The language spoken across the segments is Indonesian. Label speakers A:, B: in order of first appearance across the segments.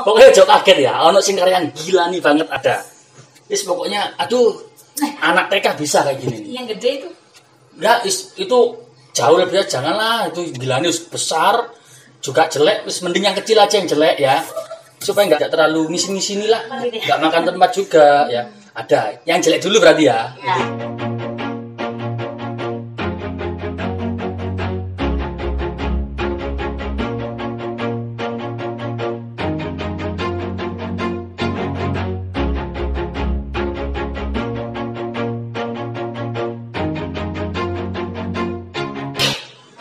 A: Pokoknya jauh kaget ya, ono sing karyan gila nih banget ada. Wis pokoknya aduh, anak TK bisa kayak gini nih.
B: Yang gede itu.
A: Enggak, itu jauh lebih janganlah, itu gila nih besar juga jelek, wis mending yang kecil aja yang jelek ya. Supaya enggak terlalu ngisi-ngisi lah. Enggak makan tempat juga ya. Ada. Yang jelek dulu berarti ya.
B: Ya.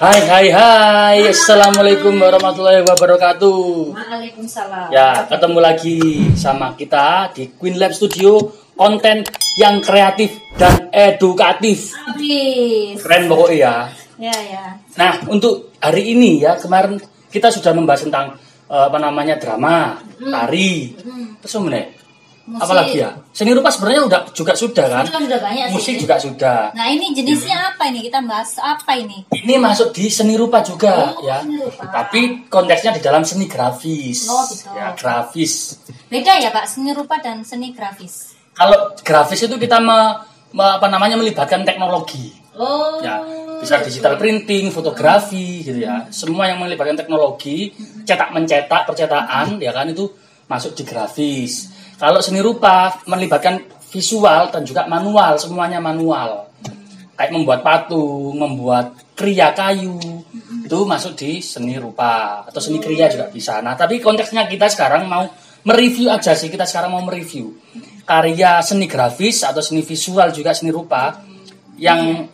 A: Hai, assalamualaikum warahmatullahi wabarakatuh.
B: Waalaikumsalam.
A: Ya, ketemu lagi sama kita di Queen Lab Studio, konten yang kreatif dan edukatif.
B: Habis.
A: Keren pokoknya ya.
B: Ya.
A: Nah, untuk hari ini ya, kemarin kita sudah membahas tentang drama, tari, terus mana? Apalagi ya, seni rupa sebenarnya juga sudah kan?
B: Sudah banyak
A: Musik
B: sih.
A: juga sudah.
B: Nah, ini jenisnya apa ini? Kita bahas apa ini?
A: Ini masuk di seni rupa juga ya.
B: Seni rupa.
A: Tapi konteksnya di dalam seni grafis.
B: Oh, gitu.
A: Ya, grafis.
B: Beda ya, Pak, seni rupa dan seni grafis.
A: Kalau grafis itu kita melibatkan teknologi.
B: Oh.
A: Ya, bisa digital printing, fotografi gitu ya. Semua yang melibatkan teknologi, mencetak, percetakan ya kan itu masuk di grafis. Kalau seni rupa melibatkan visual dan juga manual, semuanya manual. Kayak membuat patung, membuat kriya kayu, itu masuk di seni rupa atau seni kriya juga bisa. Nah, tapi konteksnya kita sekarang mau mereview aja sih. Kita sekarang mau mereview karya seni grafis atau seni visual juga seni rupa yang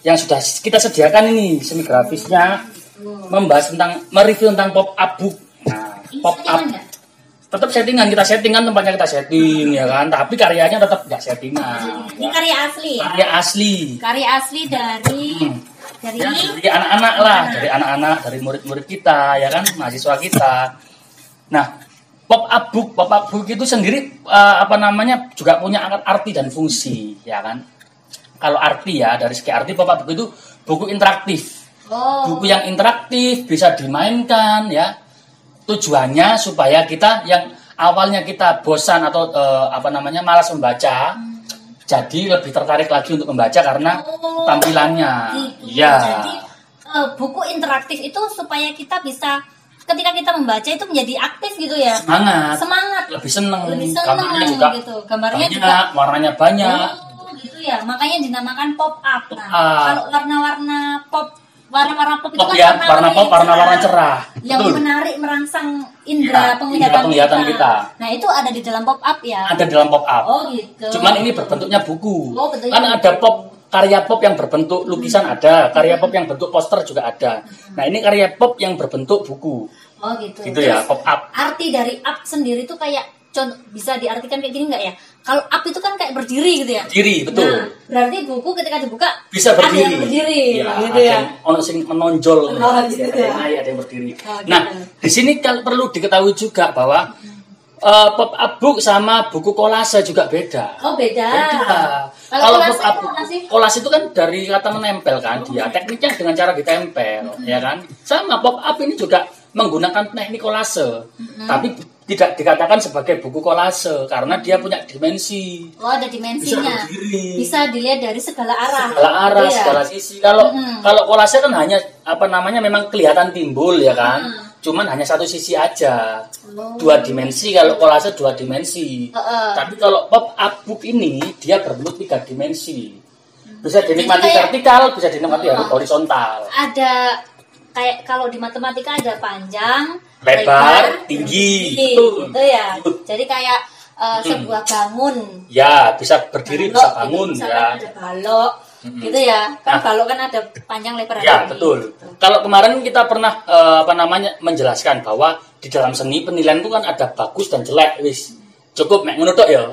A: sudah kita sediakan ini seni grafisnya, membahas tentang mereview tentang pop up book. Nah, pop up tetap tempatnya kita setting ya kan, tapi karyanya tetap nggak settingan.
B: Ini karya asli ya? Karya asli dari
A: anak-anak lah, dari anak-anak, dari murid-murid kita ya kan, mahasiswa kita. Nah, pop up book itu sendiri juga punya arti dan fungsi ya kan. Kalau arti ya, dari segi arti pop up book itu buku interaktif. Buku yang interaktif bisa dimainkan ya. Tujuannya supaya kita yang awalnya kita bosan atau malas membaca, jadi lebih tertarik lagi untuk membaca karena tampilannya. Iya.
B: Jadi buku interaktif itu supaya kita bisa ketika kita membaca itu menjadi aktif gitu ya. Semangat.
A: Lebih seneng
B: Gambarnya juga gitu. Gambarnya
A: banyak,
B: juga
A: warnanya banyak.
B: Gitu ya. Makanya dinamakan pop up. Nah, kalau warna-warna pop itu
A: kan warna-warna cerah
B: yang menarik, merangsang indera penglihatan kita. Nah, itu ada di dalam pop up ya.
A: Ada di dalam pop up.
B: Oh gitu.
A: Cuman ini berbentuknya buku.
B: Bentuknya
A: kan ada karya pop yang berbentuk lukisan ada, karya pop yang bentuk poster juga ada. Nah, ini karya pop yang berbentuk buku.
B: Oh gitu.
A: Gitu ya, pop up.
B: Arti dari up sendiri itu kayak bisa diartikan kayak gini nggak ya? Kalau up itu kan kayak berdiri gitu ya?
A: Berdiri, betul.
B: Nah, berarti buku ketika dibuka
A: bisa berdiri.
B: Ada yang berdiri,
A: ya,
B: gitu ya?
A: Ono sing menonjol,
B: gitu ya.
A: Ada yang berdiri.
B: Gitu.
A: Nah, di sini perlu diketahui juga bahwa pop up book sama buku kolase juga beda.
B: Oh, beda.
A: Kalau pop up kolase itu kan dari kata menempel kan dia. Tekniknya dengan cara ditempel, ya kan? Sama pop up ini juga menggunakan teknik kolase. Tapi tidak dikatakan sebagai buku kolase karena dia punya dimensi.
B: Oh, ada dimensinya. Bisa dilihat dari segala arah.
A: Segala sisi. Kalau kolase kan hanya memang kelihatan timbul ya kan. Cuman hanya satu sisi aja. 2 dimensi, kalau kolase 2 dimensi. Tapi kalau pop up book ini dia berbentuk 3 dimensi. Bisa dinikmati vertikal, bisa dinikmati horizontal.
B: Ada kayak kalau di matematika ada panjang,
A: lebar, tinggi.
B: Gitu ya. Jadi kayak sebuah bangun.
A: Ya, bisa berdiri, bisa bangun
B: gitu.
A: ya.
B: Ada balok. Gitu ya. Kan balok kan ada panjang, lebar,
A: ya,
B: tinggi.
A: Betul.
B: Gitu.
A: Kalau kemarin kita pernah menjelaskan bahwa di dalam seni penilaian itu kan ada bagus dan jelek, wis. Cukup mek ngono tok ya.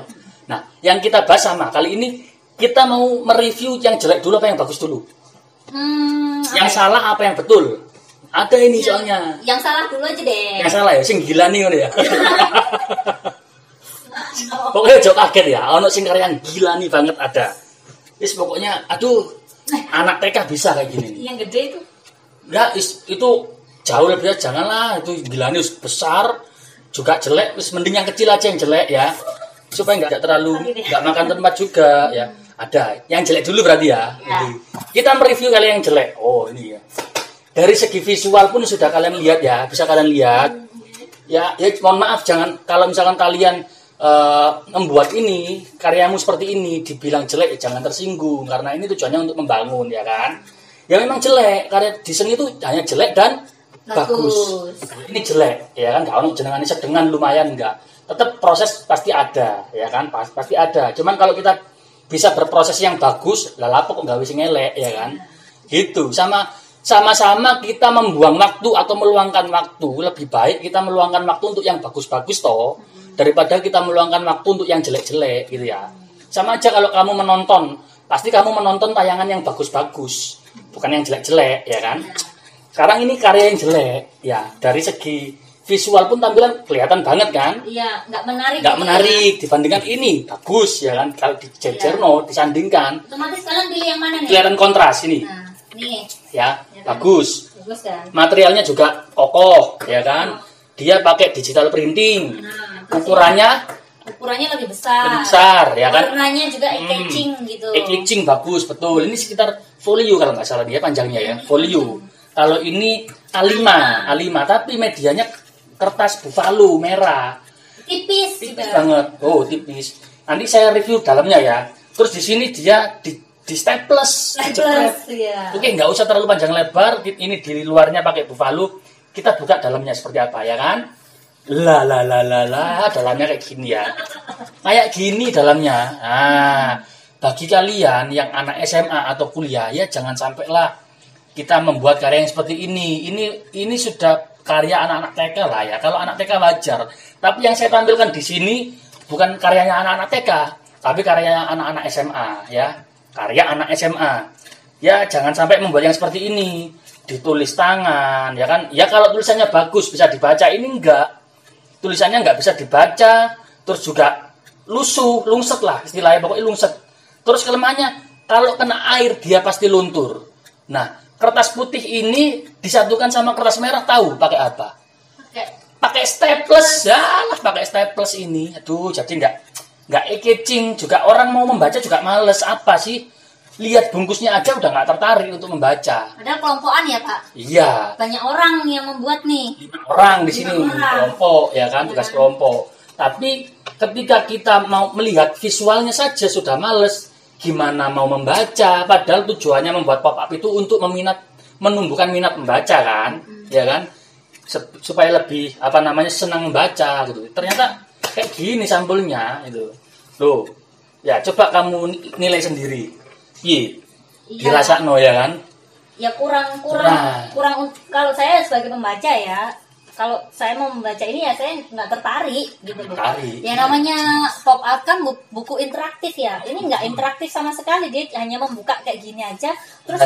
A: Nah, yang kita bahas sama kali ini kita mau mereview yang jelek dulu apa yang bagus dulu? Yang salah apa yang betul? Ada ini soalnya.
B: Yang salah dulu aja deh.
A: Yang salah ya, sing gila nih ya. Pokoknya jauh kaget ya, ono sing karyan gila nih banget ada. Wis pokoknya aduh, anak TK bisa kayak gini nih.
B: Yang gede itu?
A: Enggak, itu jauh lebih janganlah, itu gila nih besar juga jelek, terus mending yang kecil aja yang jelek ya, supaya nggak terlalu nggak makan tempat juga ya. Ada yang jelek dulu berarti ya. Kita mereview kalian yang jelek. Oh ini ya. Dari segi visual pun sudah kalian lihat ya, bisa kalian lihat. Ya mohon maaf jangan kalau misalkan kalian membuat ini karyamu seperti ini dibilang jelek ya jangan tersinggung karena ini tujuannya untuk membangun ya kan. Ya memang jelek karya desain itu hanya jelek dan bagus. Ini jelek ya kan, nggak ono jenengan sedengan lumayan enggak. Tetap proses pasti ada ya kan, pasti ada. Cuman kalau kita bisa berproses yang bagus, lah lapo kok nggak wis ngelek ya kan. Gitu. Sama-sama kita membuang waktu atau meluangkan waktu, lebih baik kita meluangkan waktu untuk yang bagus-bagus toh daripada kita meluangkan waktu untuk yang jelek-jelek gitu ya. Sama aja kalau kamu menonton, pasti kamu menonton tayangan yang bagus-bagus, bukan yang jelek-jelek ya kan. Sekarang ini karya yang jelek ya, dari segi visual pun tampilan kelihatan banget kan?
B: Iya, nggak menarik.
A: Nggak menarik dibandingkan ini bagus ya kan? Kalau dijejerno, disandingkan.
B: Otomatis kalian pilih yang mana nih?
A: Kelihatan kontras ini.
B: Nah, nih.
A: Ya, bagus.
B: Bagus kan?
A: Materialnya juga kokoh ya kan? Dia pakai digital printing. Ukurannya
B: lebih besar.
A: Lebih besar ya kan?
B: Warnanya juga eye-catching gitu.
A: Eye-catching bagus betul. Ini sekitar folio kalau nggak salah dia panjangnya ya, folio. Kalau ini A5, tapi medianya kertas buffalo merah.
B: Tipis
A: banget. Oh, tipis. Nanti saya review dalamnya ya. Terus di sini dia di staples.
B: Ya.
A: Oke, nggak usah terlalu panjang lebar. Ini di luarnya pakai buffalo. Kita buka dalamnya seperti apa ya kan? Dalamnya kayak gini ya. Kayak gini dalamnya. Nah, bagi kalian yang anak SMA atau kuliah ya jangan sampai lah kita membuat karya yang seperti ini. Ini sudah karya anak-anak TK lah ya. Kalau anak TK wajar. Tapi yang saya tampilkan di sini bukan karyanya anak-anak TK, tapi karyanya anak-anak SMA ya. Karya anak SMA. Ya jangan sampai membuat yang seperti ini. Ditulis tangan ya kan. Ya kalau tulisannya bagus bisa dibaca, ini enggak. Tulisannya enggak bisa dibaca, terus juga lungset lah istilahnya, pokoknya lungset. Terus kelemahannya kalau kena air dia pasti luntur. Nah, kertas putih ini disatukan sama kertas merah, tahu pakai apa? Pakai staples. Ya lah pakai staples ini. Aduh, jadi enggak eye-catching, juga orang mau membaca juga males. Apa sih? Lihat bungkusnya aja udah nggak tertarik untuk membaca.
B: Ada kelompokan ya Pak?
A: Iya.
B: Banyak orang yang membuat nih.
A: 5 orang di sini kelompok ya kan, tugas kelompok. Tapi ketika kita mau melihat visualnya saja sudah males, gimana mau membaca? Padahal tujuannya membuat pop-up itu untuk menumbuhkan minat membaca kan, ya kan? Supaya lebih senang membaca gitu. Ternyata kayak gini sampulnya itu. Loh, ya coba kamu nilai sendiri. Iya, dirasakno ya kan?
B: Ya kurang kalau saya sebagai pembaca ya, kalau saya mau membaca ini ya saya nggak tertarik gitu loh. Ya namanya pop art kan buku interaktif ya. Ini nggak interaktif sama sekali, dia hanya membuka kayak gini aja. Terus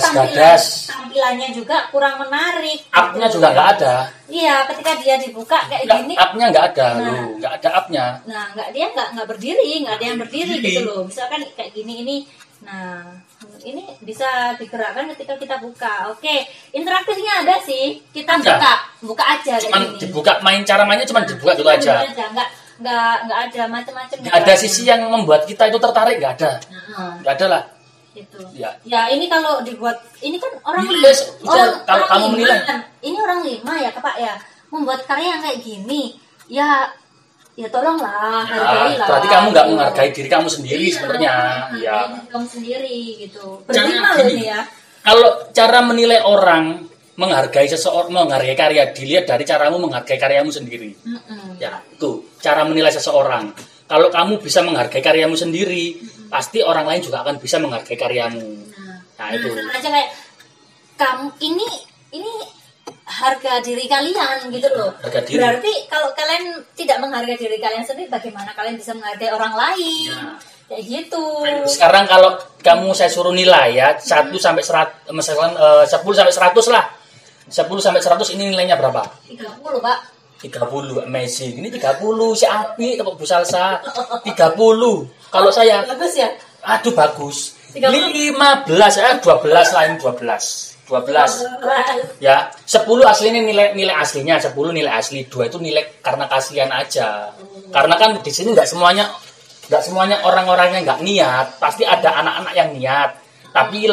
B: tampilannya juga kurang menarik.
A: Up-nya juga nggak ada.
B: Iya, ketika dia dibuka kayak gini.
A: Up-nya nggak ada, nggak ada up-nya.
B: Nah, nggak berdiri, nggak ada yang berdiri gitu loh. Misalkan kayak gini ini. Nah, ini bisa digerakkan ketika kita buka. Oke, interaktifnya ada sih. Kita buka aja.
A: Cuman dibuka, cara mainnya cuma dibuka gitu aja.
B: Nggak ada macam-macam.
A: Nggak ada sisi yang membuat kita itu tertarik, nggak ada. Nggak ada lah.
B: Gitu. Ya ini kalau dibuat, ini kan orang
A: kalau kamu menilai.
B: Ini orang 5 ya Pak ya, membuat karya yang kayak gini. Ya tolonglah, hargailah.
A: Berarti kamu nggak menghargai diri kamu sendiri sebenarnya.
B: Ya. Kamu sendiri gitu. Berlima loh ini ya.
A: Kalau cara menilai orang menghargai seseorang, menghargai karya dilihat dari caramu menghargai karyamu sendiri. Ya itu cara menilai seseorang. Kalau kamu bisa menghargai karyamu sendiri, pasti orang lain juga akan bisa menghargai karyamu. Nah itu.
B: Aja kayak kamu ini harga diri kalian gitu loh. Berarti kalau kalian tidak menghargai diri kalian sendiri, bagaimana kalian bisa menghargai orang lain? Kayak gitu.
A: Sekarang kalau saya suruh nilai ya 1 sampai 100, misalkan 10 sampai 100 lah. 10 sampai 100 ini nilainya berapa?
B: 30 Pak.
A: 30, amazing. Ini 30 si api tepuk Bu Salsa. 30. Kalau saya
B: bagus ya?
A: Aduh bagus. 15 12 lah, ini 12. 12. Ya, 10 aslinya nilai aslinya, 10 nilai asli, 2 itu nilai karena kasihan aja. Karena kan di sini nggak semuanya orang-orangnya nggak niat, pasti ada anak-anak yang niat, tapi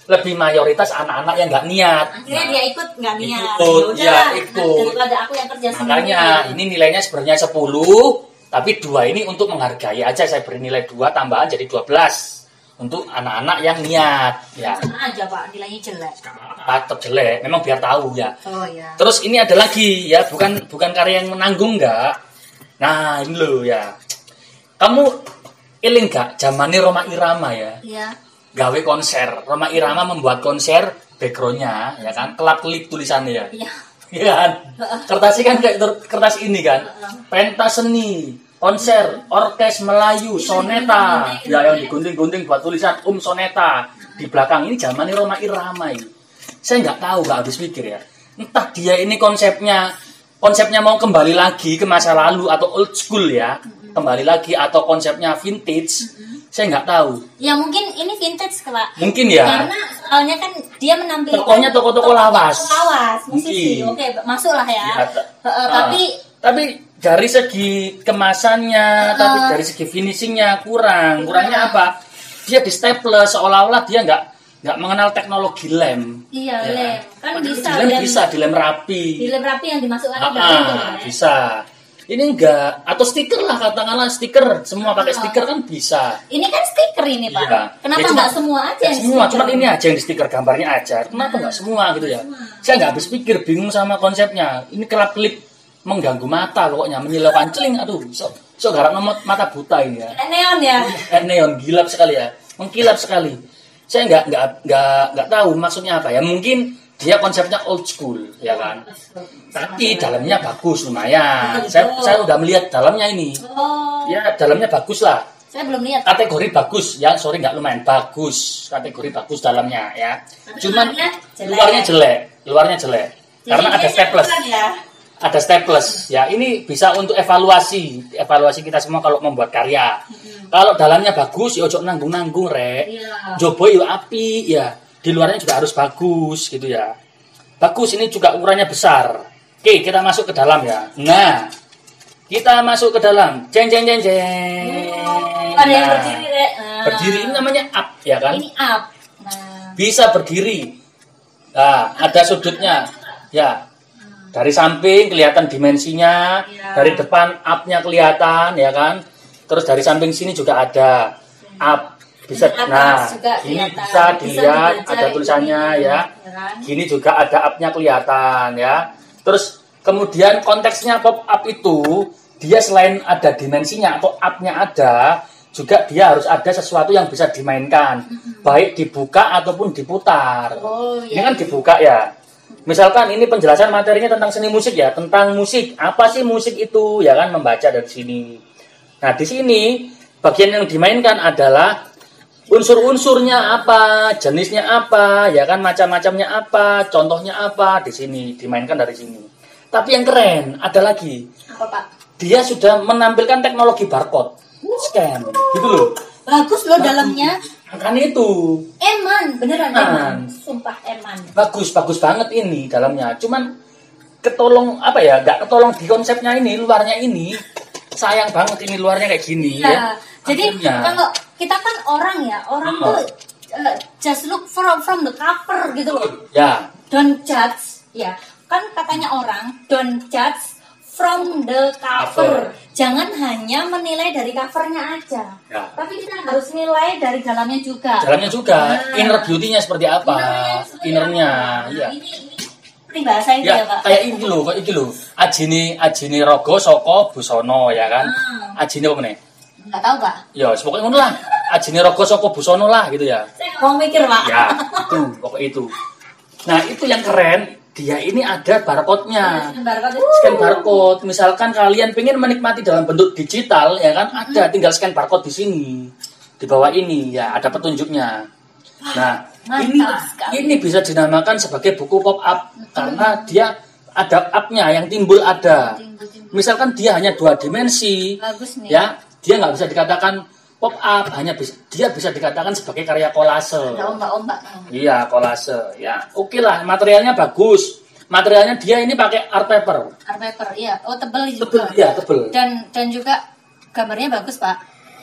A: lebih mayoritas anak-anak yang nggak niat.
B: Akhirnya dia ikut nggak niat.
A: Ikut.
B: Daripada aku yang kerja sendiri.
A: Makanya ini nilainya sebenarnya 10, tapi 2 ini untuk menghargai aja, saya beri nilai 2 tambahan jadi 12. Untuk anak-anak yang niat, ya.
B: Sama aja Pak, nilainya jelek.
A: Tetap jelek, memang biar tahu ya.
B: Oh ya.
A: Terus ini ada lagi ya, bukan karya yang menanggung enggak. Nah ini loh ya. Kamu iling enggak zamannya Rhoma Irama ya?
B: Iya.
A: Gawe konser, Rhoma Irama membuat konser backgroundnya ya kan, kelap-kelip tulisannya ya.
B: Iya.
A: Iya kan? Kertasnya kan kayak kertas ini kan. Pentas seni, konser, orkes Melayu, soneta, ya yang digunting-gunting buat tulisan soneta di belakang. Ini zamannya Rhoma Irama ini. Saya nggak tahu, nggak habis pikir ya. Entah dia ini konsepnya mau kembali lagi ke masa lalu atau old school ya, kembali lagi atau konsepnya vintage. Saya nggak tahu.
B: Ya mungkin ini vintage Pak.
A: Mungkin ya.
B: Karena soalnya kan dia menampilkan
A: tokonya toko-toko lawas.
B: Musisi. Oke, masuklah ya.
A: Tapi dari segi kemasannya, tapi dari segi finishingnya kurangnya apa? Dia di staples seolah-olah dia nggak mengenal teknologi lem.
B: Iya, ya. Lem kan
A: bisa dilem rapi.
B: Dilem rapi yang dimasukkan ke dalam
A: bisa. Ini enggak, atau stiker lah, katakanlah stiker, semua pakai stiker kan bisa.
B: Ini kan stiker ini Pak.
A: Iya.
B: Kenapa nggak semua aja yang
A: semua,
B: stiker?
A: cuma ini aja yang di stiker, gambarnya aja. Kenapa nggak semua gitu ya? Saya nggak habis pikir, bingung sama konsepnya. Ini kelap-kelip mengganggu mata pokoknya, menyilaukan celing, aduh, so garap mata buta ini ya.
B: Neon ya?
A: Neon, gilap sekali ya, mengkilap sekali. Saya nggak tahu maksudnya apa ya. Mungkin dia konsepnya old school ya kan, tapi dalamnya bagus lumayan. Saya udah melihat dalamnya ini. Ya dalamnya bagus lah.
B: Saya belum lihat.
A: Kategori bagus ya, sorry nggak lumayan, bagus. Kategori bagus dalamnya ya. Cuman luarnya jelek. Karena ada staples. Ada staples ya. Ini bisa untuk evaluasi kita semua kalau membuat karya. Kalau dalamnya bagus ya ojo nanggung rek. Jobo yo api ya. Di luarnya juga harus bagus gitu ya. Bagus, ini juga ukurannya besar. Oke, kita masuk ke dalam ya. Nah, kita masuk ke dalam. Jeng.
B: Ada yang berdiri, Rek.
A: Berdiri ini namanya up ya kan?
B: Ini up.
A: Bisa berdiri. Nah, ada sudutnya. Ya. Dari samping kelihatan dimensinya, dari depan up-nya kelihatan ya kan? Terus dari samping sini juga ada up. Bisa, nah ini bisa dilihat ada tulisannya ya. Gini juga ada up-nya kelihatan ya. Terus kemudian konteksnya pop up itu dia selain ada dimensinya atau up-nya ada, juga dia harus ada sesuatu yang bisa dimainkan, baik dibuka ataupun diputar. Ini kan dibuka ya. Misalkan ini penjelasan materinya tentang seni musik ya, tentang musik. Apa sih musik itu ya kan, membaca dari sini. Nah di sini bagian yang dimainkan adalah unsur-unsurnya apa, jenisnya apa, ya kan, macam-macamnya apa, contohnya apa, di sini dimainkan dari sini. Tapi yang keren ada lagi.
B: Apa Pak?
A: Dia sudah menampilkan teknologi barcode, scan, gitu loh.
B: Bagus loh dalamnya.
A: Kan itu.
B: Eman, beneran eman. Sumpah eman.
A: Bagus banget ini dalamnya. Cuman ketolong apa ya? Nggak ketolong di konsepnya ini, luarnya ini. Sayang banget ini luarnya kayak gini ya.
B: Jadi kalau kita kan orang tuh just look from the cover gitu loh.
A: Ya.
B: Don't judge, ya. Kan katanya orang don't judge from the cover. Jangan hanya menilai dari covernya aja. Ya. Tapi kita harus nilai dari dalamnya juga.
A: Dalamnya juga. Inner beauty-nya seperti apa? Innernya, iya.
B: Ini bahasa itu ya, Pak.
A: Kayak ini loh. Ajine Rogo Soko Busono ya kan. Ajine apa meneh?
B: Enggak tahu, Pak.
A: Ya, pokoknya ngono lah. Ajine Rogo Soko Busono lah gitu ya.
B: Saya mau mikir, Pak.
A: Ya, itu, pokoknya itu. Nah, itu yang keren. Dia ini ada barcode-nya. Scan barcode. Misalkan kalian pengen menikmati dalam bentuk digital ya kan, ada tinggal scan barcode di sini. Di bawah ini ya ada petunjuknya. Nah, ini bisa dinamakan sebagai buku pop up karena dia ada up-nya yang timbul ada. Misalkan dia hanya 2 dimensi.
B: Bagus nih.
A: Ya, dia nggak bisa dikatakan pop up dia bisa dikatakan sebagai karya kolase.
B: Ada ombak-ombak.
A: Iya, kolase. Ya, oke lah, materialnya bagus. Materialnya dia ini pakai art paper.
B: Art paper, iya. Oh, tebel juga.
A: Tebel, iya, tebel.
B: Dan juga gambarnya bagus, Pak.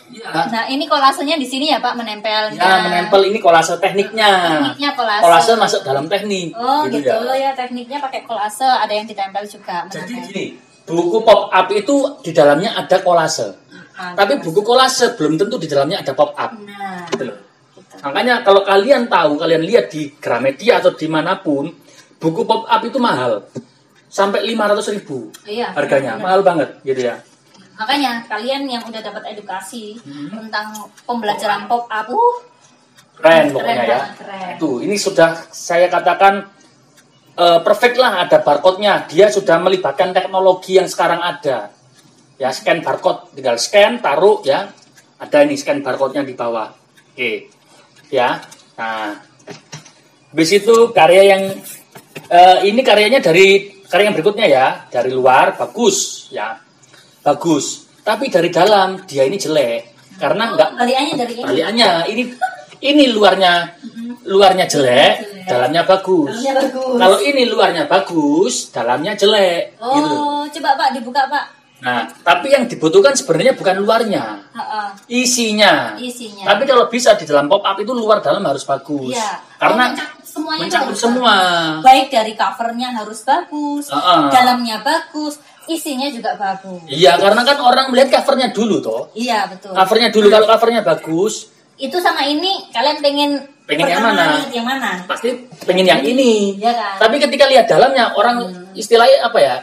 A: Ya.
B: Nah, ini kolasenya di sini ya, Pak, menempel.
A: Ya, menempel ini kolase tekniknya.
B: Tekniknya kolase.
A: Kolase masuk dalam teknik.
B: Oh, gitu ya. Tekniknya pakai kolase, ada yang ditempel juga.
A: Jadi gini, buku pop up itu di dalamnya ada kolase. Tapi buku kolase belum tentu di dalamnya ada pop up.
B: Nah,
A: gitu. Makanya kalau kalian lihat di Gramedia atau dimanapun, buku pop up itu mahal. Sampai 500.000
B: iya,
A: harganya, mahal banget gitu ya.
B: Makanya kalian yang udah dapat edukasi tentang pembelajaran pop up,
A: keren pokoknya ya.
B: Keren.
A: Tuh, ini sudah saya katakan perfect lah, ada barcode-nya. Dia sudah melibatkan teknologi yang sekarang ada. Ya, scan barcode, tinggal scan, taruh ya. Ada ini scan barcode-nya di bawah. Oke. Ya. Nah, habis itu karya yang ini karyanya dari karya yang berikutnya ya, dari luar bagus ya. Bagus. Tapi dari dalam dia ini jelek. Karena enggak baliannya ini luarnya jelek, dalamnya bagus. Kalau ini luarnya bagus, dalamnya jelek.
B: Oh, gitu. Coba Pak dibuka Pak.
A: Nah, tapi yang dibutuhkan sebenarnya bukan luarnya, isinya. Tapi kalau bisa di dalam pop up itu luar dalam harus bagus.
B: Iya.
A: Karena
B: mencakup
A: semua.
B: Baik dari covernya harus bagus, dalamnya bagus, isinya juga bagus.
A: Iya, karena kan orang melihat covernya dulu toh.
B: Iya betul.
A: Covernya dulu, kalau covernya bagus.
B: Itu sama ini kalian pengen
A: yang mana?
B: Yang mana?
A: Pasti pengen yang ini.
B: Iya kan?
A: Tapi ketika lihat dalamnya orang istilahnya apa ya?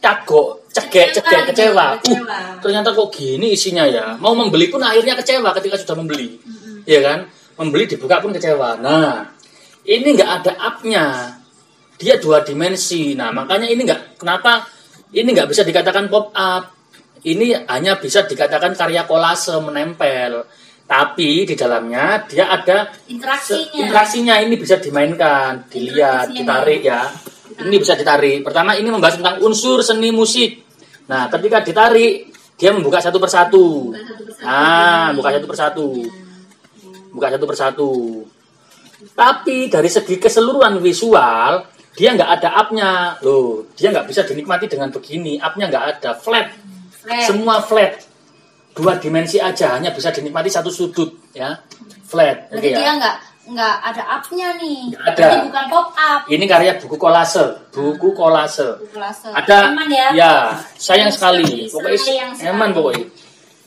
A: Kagok, kecewa. Ternyata kok gini isinya ya. Mau membeli pun akhirnya kecewa ketika sudah membeli. Iya kan? Membeli dibuka pun kecewa. Nah, ini nggak ada up-nya. Dia 2 dimensi. Nah, makanya ini kenapa ini nggak bisa dikatakan pop up. Ini hanya bisa dikatakan karya kolase menempel. Tapi di dalamnya dia ada interaksinya. Ini bisa dimainkan, dilihat, ditarik ya. Ini bisa ditarik. Pertama ini membahas tentang unsur seni musik. Nah, ketika ditarik, dia membuka satu persatu. Nah, buka satu persatu. Tapi dari segi keseluruhan visual, dia nggak ada up-nya. Loh, dia nggak bisa dinikmati dengan begini. Up-nya nggak ada, flat. Semua flat. 2 dimensi aja, hanya bisa dinikmati satu sudut ya. Flat.
B: Berarti dia nggak ada up-nya nih.
A: Nggak ada.
B: Berarti bukan pop up.
A: Ini karya buku kolase. Ada
B: eman ya?
A: Ya, sayang sekali. Pokoknya eman pokoknya.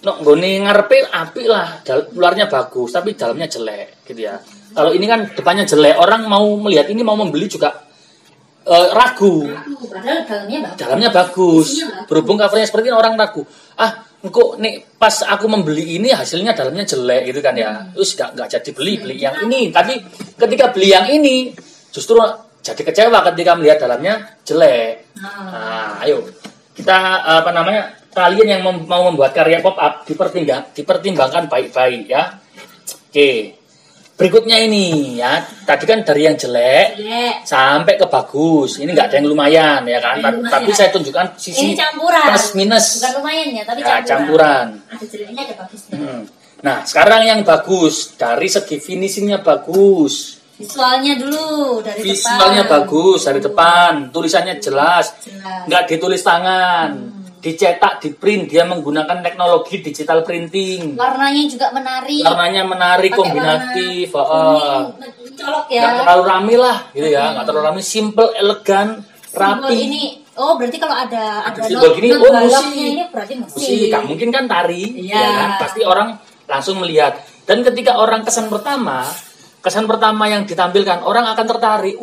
A: Nggone ngarepe apik lah, luarnya bagus tapi dalamnya jelek gitu ya. Kalau ini kan depannya jelek, orang mau melihat ini mau membeli juga ragu.
B: Padahal
A: dalamnya bagus. Berhubung covernya seperti ini orang ragu. Kok nih pas aku membeli ini hasilnya dalamnya jelek gitu kan ya. Terus nggak jadi beli yang ini. Tapi ketika beli yang ini justru jadi kecewa ketika melihat dalamnya jelek. Nah, ayo kita kalian yang mau membuat karya pop up dipertimbangkan baik-baik ya. Oke. Berikutnya ini ya, tadi kan dari yang jelek sampai ke bagus. Ini nggak ada yang lumayan ya kan. Tapi saya tunjukkan sisi plus minus.
B: Bukan lumayan ya, tapi
A: campuran.
B: Ada jeleknya, ada bagusnya.
A: Nah, sekarang yang bagus dari segi finishingnya bagus.
B: Visualnya dulu dari depan.
A: Visualnya bagus dari depan, tulisannya jelas. Nggak ditulis tangan. Dicetak, di print, dia menggunakan teknologi digital printing.
B: Warnanya juga menarik.
A: Kombinatif.
B: Colok ya.
A: Nggak terlalu rame lah, gitu ya. Nggak terlalu rame, simple, elegan, rapi.
B: Ini, berarti kalau ada
A: simbol gini, musik.
B: Ini berarti musik.
A: Nggak mungkin kan tari, ya kan? Pasti orang langsung melihat. Dan ketika orang kesan pertama yang ditampilkan, orang akan tertarik.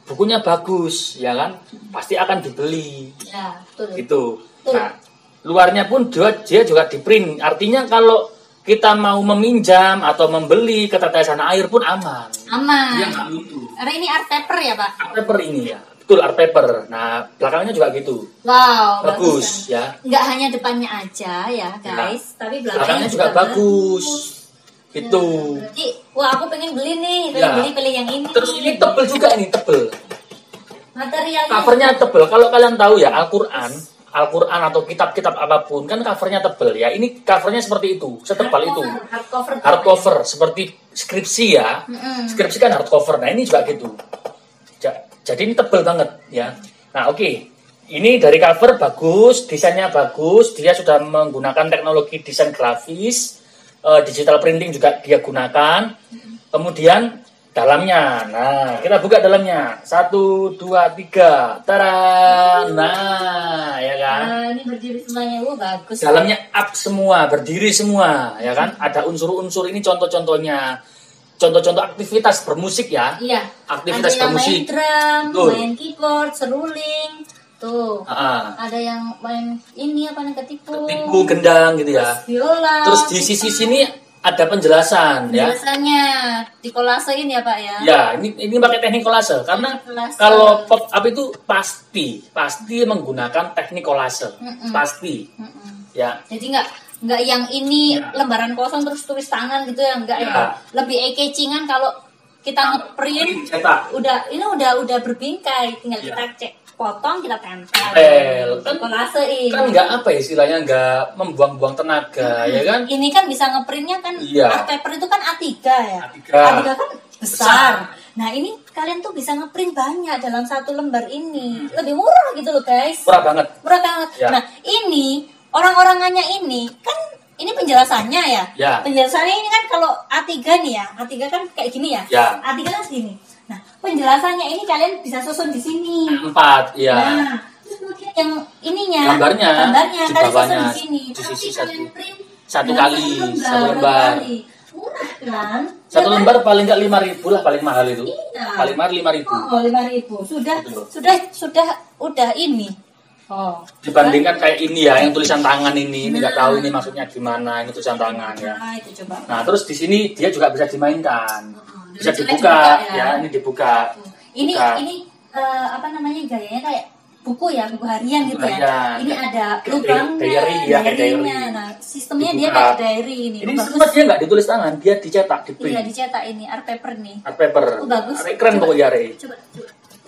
A: Bukunya bagus, ya kan? Pasti akan dibeli.
B: Ya, betul.
A: Gitu. Nah, luarnya pun dia juga di print. Artinya kalau kita mau meminjam atau membeli ke tetesan air pun aman. Dia nggak luntur.
B: Karena ini art paper ya Pak?
A: Art paper ini ya. Betul, art paper. Nah, belakangnya juga gitu.
B: Wow,
A: bagus kan? Ya.
B: Nggak hanya depannya aja ya guys, tapi belakangnya
A: juga bagus. Gitu.
B: Berarti, aku pengen beli nih, pilih yang ini.
A: Terus ini tebel juga, ini tebel.
B: Materialnya.
A: Covernya tebel. Kalau kalian tahu ya Al-Quran Al-Quran atau kitab-kitab apapun kan covernya tebel ya. Ini covernya seperti itu, setebal itu. Hardcover seperti skripsi ya. Skripsi kan hardcover. Nah ini juga gitu. Jadi ini tebel banget ya. Nah oke. Ini dari cover bagus, desainnya bagus. Dia sudah menggunakan teknologi desain grafis, digital printing juga dia gunakan. Kemudian dalamnya, nah kita buka dalamnya, 1, 2, 3, tara, nah ya kan.
B: Ini berdiri semuanya, bagus.
A: Dalamnya up semua, berdiri semua, ya kan. Ada unsur-unsur ini contoh-contohnya, contoh-contoh aktivitas bermusik ya.
B: Iya.
A: Aktivitas
B: ada
A: bermusik.
B: Yang main drum, main keyboard, seruling, tuh. Ada yang main ini apa nih ketipu,
A: gendang gitu ya.
B: Viola.
A: Terus di sisi sini ada penjelasannya
B: di kolasein ya Pak ya.
A: Ya, ini pakai teknik kolase karena kalau pop up itu pasti menggunakan teknik kolase. Pasti. Ya.
B: Jadi nggak yang ini lembaran kosong terus tulis tangan gitu ya, enggak ya. Lebih eye-catchingan kalau kita ngeprint udah berbingkai, tinggal kita cek, potong, kita tempel.
A: Kan nggak apa ya istilahnya, nggak membuang-buang tenaga ya kan.
B: Ini kan bisa ngeprintnya kan, art paper itu kan A3 ya. A3 kan besar. Nah ini kalian tuh bisa ngeprint banyak dalam satu lembar ini. Lebih murah gitu loh guys.
A: Murah banget.
B: Ya. Nah ini orang-orangannya ini kan, ini penjelasannya ya. Penjelasannya ini kan kalau A3 nih ya. A3 kan kayak gini ya. A3 kan segini. Nah, penjelasannya ini kalian bisa susun di sini.
A: 4, ya.
B: Nah, terus kemudian yang ininya,
A: gambarnya
B: kalian susun di sini.
A: Di sisi
B: kalian print
A: satu lembar.
B: Murah kan?
A: Satu lembar paling nggak 5.000 lah, paling mahal itu.
B: Iya.
A: Paling mahal 5.000.
B: Oh, 5.000. Udah ini. Oh.
A: Dibandingkan kayak ini ya, yang tulisan tangan ini nggak tahu ini maksudnya gimana, ini tulisan tangan ya.
B: Itu coba.
A: Nah, terus di sini dia juga bisa dimainkan. Bisa dibuka ya, ini dibuka.
B: Ini apa namanya, gayanya kayak buku ya, buku harian gitu ya. Ini ada lubangnya, diary-nya. Nah, sistemnya dia kayak diary ini.
A: Ini semua dia nggak ditulis tangan, dia dicetak, di print.
B: Iya, dicetak ini art paper nih.
A: Art paper.
B: Bagus.
A: Keren pokoknya Rey.
B: Coba.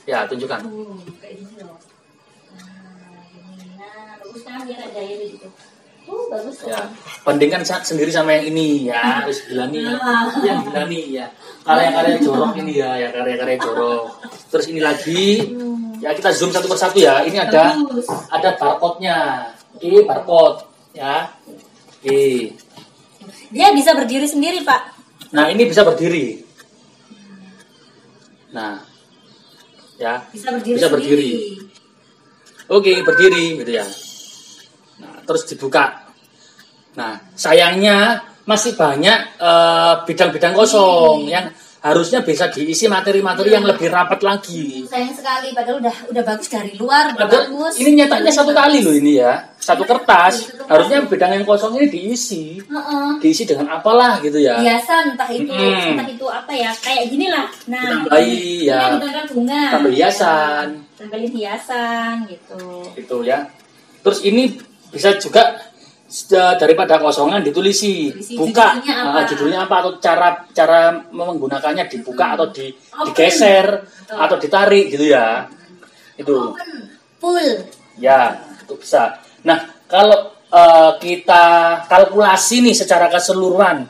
A: Ya, tunjukkan.
B: Kayak gini loh. Nah, bagus kan dia kayak diary gitu. Bagus
A: ya. Bandingkan sendiri sama yang ini ya, harus gila nih. Yang gila nih ya. Karya-karya jorok ini ya, karya-karya jorok. Terus ini lagi, ya kita zoom satu persatu ya. Ini ada barcode-nya. Oke, barcode ya. Oke.
B: Dia bisa berdiri sendiri, Pak.
A: Nah, ini bisa berdiri. Nah. Ya. Bisa berdiri. Oke, berdiri gitu ya. Nah, terus dibuka. Nah, sayangnya masih banyak bidang-bidang kosong yang harusnya bisa diisi materi-materi yang lebih rapat lagi.
B: Sayang sekali, padahal udah bagus dari luar, bagus.
A: Ini nyetaknya satu kali loh ini ya, satu kertas. Harusnya bidang yang kosong ini diisi, diisi dengan apalah gitu ya.
B: Hiasan, entah itu apa ya, kayak gini lah. Nah,
A: tambahi ya,
B: bunga,
A: tambah hiasan,
B: tambahin hiasan gitu.
A: Itu ya. Terus ini bisa juga daripada kosongan ditulisi, buka judulnya apa atau cara menggunakannya, dibuka atau digeser atau ditarik gitu ya. Itu
B: full
A: ya, itu bisa. Nah, kalau kita kalkulasi nih secara keseluruhan,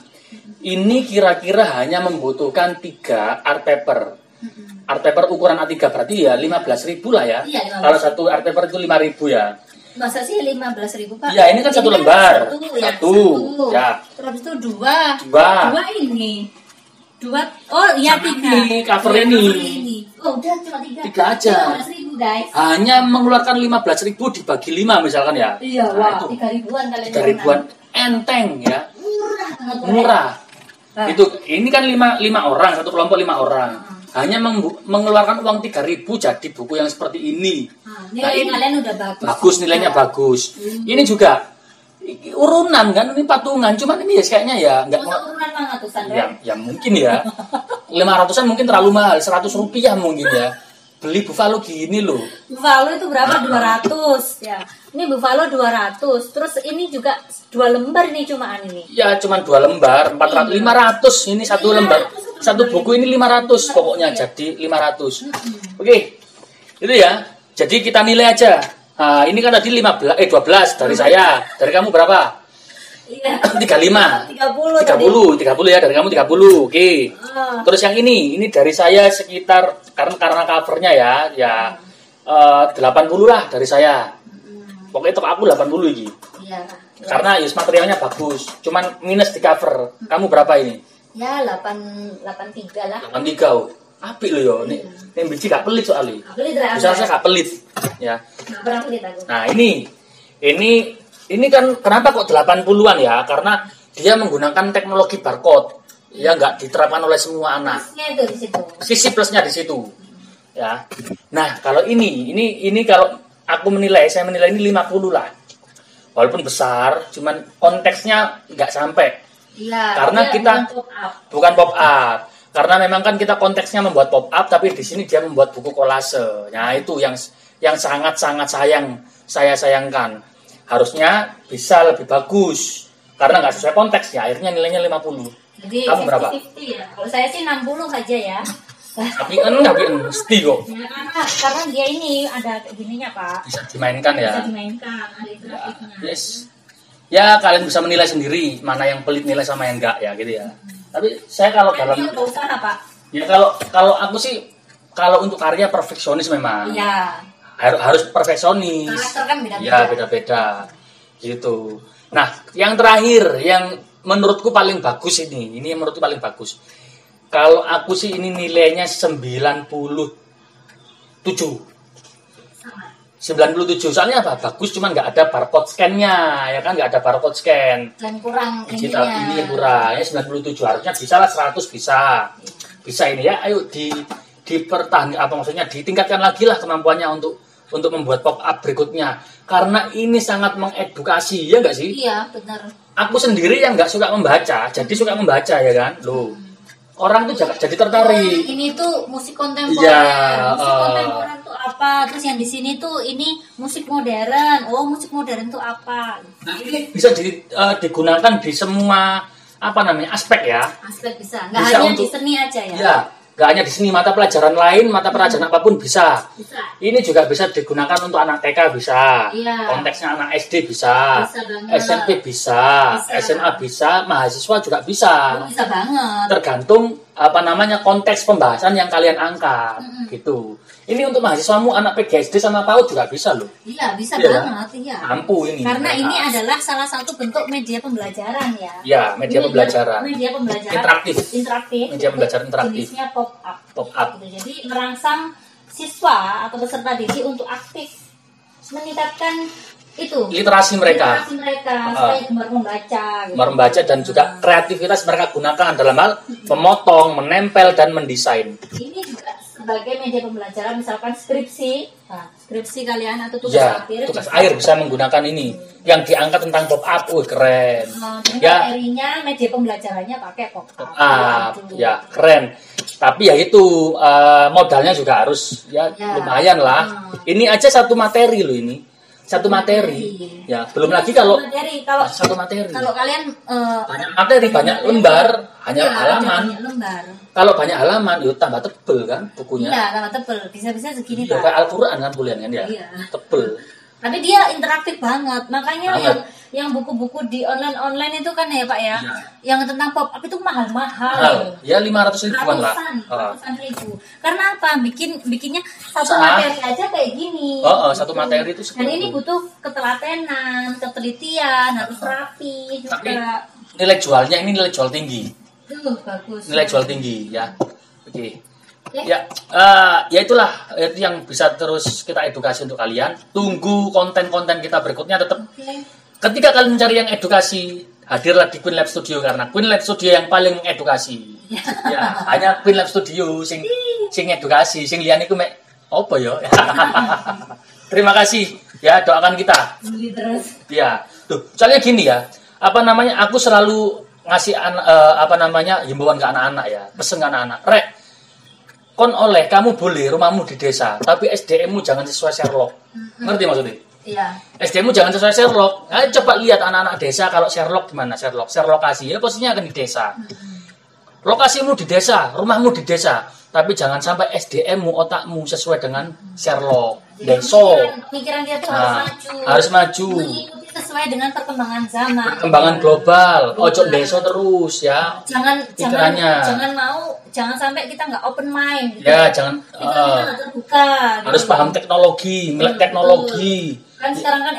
A: ini kira-kira hanya membutuhkan 3 art paper. Art paper ukuran A3 berarti ya 15.000 lah ya.
B: Iya,
A: kalau satu art paper itu 5.000 ya.
B: Masa sih 15.000, Pak?
A: Ya, ini kan satu lembar. Satu. Ya.
B: Terus itu dua ini. Oh, iya 3.
A: Cover ini.
B: Oh, udah cuma 3.
A: 3 aja.
B: 15.000, guys.
A: Hanya mengeluarkan 15.000 dibagi 5 misalkan ya.
B: Iya, wah, 3.000-an kalian.
A: 3.000-an enteng ya. Murah.
B: Nah.
A: Ini kan 5 orang, satu kelompok 5 orang. Hanya mengeluarkan uang 3.000 jadi buku yang seperti ini.
B: Nilai kalian udah
A: bagus. Nilainya bagus. Ini juga urunan kan, ini patungan. Cuman ini ya kayaknya ya nggak
B: urunan 500-an
A: ya mungkin ya 500-an mungkin terlalu mahal, 100 rupiah mungkin ya. Beli Buffalo gini loh.
B: Buffalo itu berapa? 200 ya. Ini Buffalo 200. Terus ini juga 2 lembar ini cumaan ini.
A: Ya cuman 2 lembar 400, 500 ini satu lembar. Satu buku ini 500 pokoknya jadi 500. Oke. Itu ya. Jadi kita nilai aja. Nah, ini kan tadi 12 dari saya. Dari kamu berapa?
B: Iya.
A: 35.
B: 30
A: ya, dari kamu 30. Oke. Terus yang ini dari saya sekitar karena covernya ya 80 lah dari saya. Pokoknya itu aku 80 ini.
B: Iya.
A: Karena materialnya bagus. Cuman minus di cover. Kamu berapa ini?
B: Ya 83 lah.
A: 83. Apik lo yo. Ini biji gak pelit soalnya. Bisa saya gak pelit. Ya.
B: Nah, pelit aku.
A: Nah, ini kan kenapa kok 80-an ya? Karena dia menggunakan teknologi barcode. Ya nggak diterapkan oleh semua anak.
B: Plusnya itu di situ.
A: Sisi plusnya di situ. Ya. Nah, kalau ini kalau aku saya menilai ini 50 lah. Walaupun besar, cuman konteksnya nggak sampai.
B: Iya.
A: Karena kita bukan pop up. Karena memang kan kita konteksnya membuat pop up, tapi di sini dia membuat buku kolase. Nah, itu yang sangat-sangat saya sayangkan. Harusnya bisa lebih bagus. Karena nggak sesuai konteks ya, akhirnya nilainya 50.
B: Jadi
A: kamu berapa?
B: 50 ya. Kalau saya sih 60 aja ya.
A: Tapi mesti kok.
B: Ya, karena dia ini ada kayak gininya, Pak.
A: Bisa dimainkan ya.
B: Bisa dimainkan, ada interaktifnya.
A: Yes. Ya, kalian bisa menilai sendiri mana yang pelit nilai sama yang enggak ya gitu ya. Tapi saya kalau dalam
B: usaha, Pak.
A: Ya kalau aku sih kalau untuk karya perfeksionis memang.
B: Iya.
A: Harus perfeksionis.
B: Karakter kan beda-beda.
A: Ya, beda-beda. Gitu. Nah, yang terakhir yang menurutku paling bagus ini yang menurutku paling bagus. Kalau aku sih ini nilainya 97. 97. Soalnya apa? Bagus cuman nggak ada barcode scan-nya, ya kan nggak ada barcode scan.
B: Dan kurang
A: digital ini kurang. Ya 97 harusnya bisa lah 100 bisa. Bisa ini ya. Ayo dipertahankan maksudnya ditingkatkan lagi lah kemampuannya untuk membuat pop up berikutnya. Karena ini sangat mengedukasi, ya nggak sih?
B: Iya, benar.
A: Aku sendiri yang nggak suka membaca, jadi suka membaca ya kan? Loh, orang tuh jadi tertarik.
B: Ini tuh musik kontemporer.
A: Ya,
B: musik kontemporer tuh apa? Terus yang di sini tuh ini musik modern. Oh, musik modern tuh apa?
A: Nah, ini bisa digunakan di semua aspek ya.
B: Aspek bisa. Nggak hanya di seni aja ya.
A: Ya. Gak hanya di seni, mata pelajaran lain, mata pelajaran apapun bisa. Ini juga bisa digunakan untuk anak TK bisa.
B: Iya.
A: Konteksnya anak SD bisa. SMP bisa. SMA bisa, mahasiswa juga bisa.
B: Bisa banget.
A: Tergantung konteks pembahasan yang kalian angkat gitu. Ini untuk mahasiswamu anak PGSD sama PAUD juga bisa loh.
B: Iya, bisa banget, iya.
A: Ampuh ini.
B: Karena ini adalah salah satu bentuk media pembelajaran ya.
A: Iya, media pembelajaran.
B: Media pembelajaran
A: interaktif.
B: Media
A: pembelajaran interaktif.
B: Jenisnya pop up. Gitu. Jadi merangsang siswa atau peserta didik untuk aktif meningkatkan
A: literasi mereka
B: supaya gemar membaca gitu.
A: Gemar membaca dan juga kreativitas mereka gunakan dalam hal memotong, menempel dan mendesain.
B: Ini juga sebagai media pembelajaran misalkan skripsi kalian atau tugas
A: akhir bisa menggunakan ini yang diangkat tentang pop up. Keren.
B: Ya, materinya media pembelajarannya pakai pop up.
A: Ya, keren. Tapi ya itu modalnya juga harus lumayan lah. Ini aja satu materi loh ini. Satu materi. Ya, belum lagi kalau satu materi.
B: Kalau kalian
A: banyak materi, banyak lembar, hanya halaman. Kalau banyak halaman, yuk tambah tebel kan bukunya.
B: Iya, tambah tebel. Bisa-bisa segini,
A: Pak. Kayak Al-Qur'an kan kuliah kan ya. Iya. Tebel.
B: Tapi dia interaktif banget. Makanya yang buku-buku di online itu kan ya, Pak ya. Yang tentang pop up itu mahal-mahal.
A: Ya 500 ribuan lah.
B: Ratusan ribu. Karena apa? Bikinnya satu materi aja kayak gini.
A: Satu materi itu
B: Dan ini butuh ketelatenan, ketelitian, harus rapi juga.
A: Tapi nilai jualnya ini nilai jual tinggi.
B: Bagus.
A: Nilai jual tinggi ya. Oke. Ya itulah itu yang bisa terus kita edukasi untuk kalian. Tunggu konten-konten kita berikutnya tetap. Ketika kalian mencari yang edukasi, hadirlah di Queen Lab Studio karena Queen Lab Studio yang paling mengedukasi. Ya, hanya Queen Lab Studio sing edukasi, sing liyane iku mek apa ya? Terima kasih ya, doakan kita.
B: Terus.
A: Ya. Tuh, soalnya gini ya. Aku selalu ngasih himbauan ke anak-anak ya. Pesen ke anak-anak. Rek, kamu boleh rumahmu di desa, tapi SDM-mu jangan sesuai Sherlock. Ngerti maksudnya?
B: Iya.
A: SDM-mu jangan sesuai Sherlock. Coba lihat anak-anak desa kalau Sherlock gimana Sherlock lokasi ya posisinya akan di desa. lokasimu di desa, rumahmu di desa, tapi jangan sampai SDM-mu, otakmu sesuai dengan Sherlock.
B: Pikiran kita tuh
A: harus maju.
B: Mengikuti sesuai dengan perkembangan zaman.
A: Perkembangan global. Ojo deso terus ya.
B: Jangan sampai kita nggak open mind.
A: Gitu. Ya, jangan.
B: Terbuka.
A: Harus gitu. Paham teknologi, melek teknologi.
B: Kan sekarang kan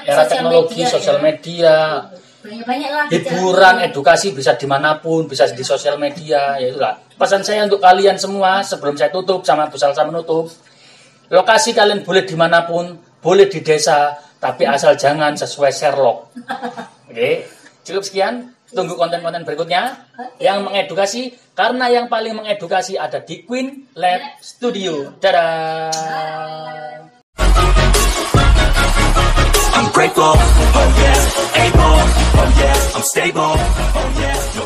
B: era
A: teknologi, sosial media.
B: Banyak lah.
A: Hiburan, edukasi bisa dimanapun, bisa di sosial media. Ya itulah. Pesan saya untuk kalian semua sebelum saya tutup sama Bu Salsa menutup. Lokasi kalian boleh dimanapun, boleh di desa, tapi asal jangan sesuai Sherlock. Oke, cukup sekian. Tunggu konten-konten berikutnya yang mengedukasi, karena yang paling mengedukasi ada di Queen Lab Studio. Dadah. I'm grateful, oh yeah, able, oh yeah, I'm stable, oh yeah, no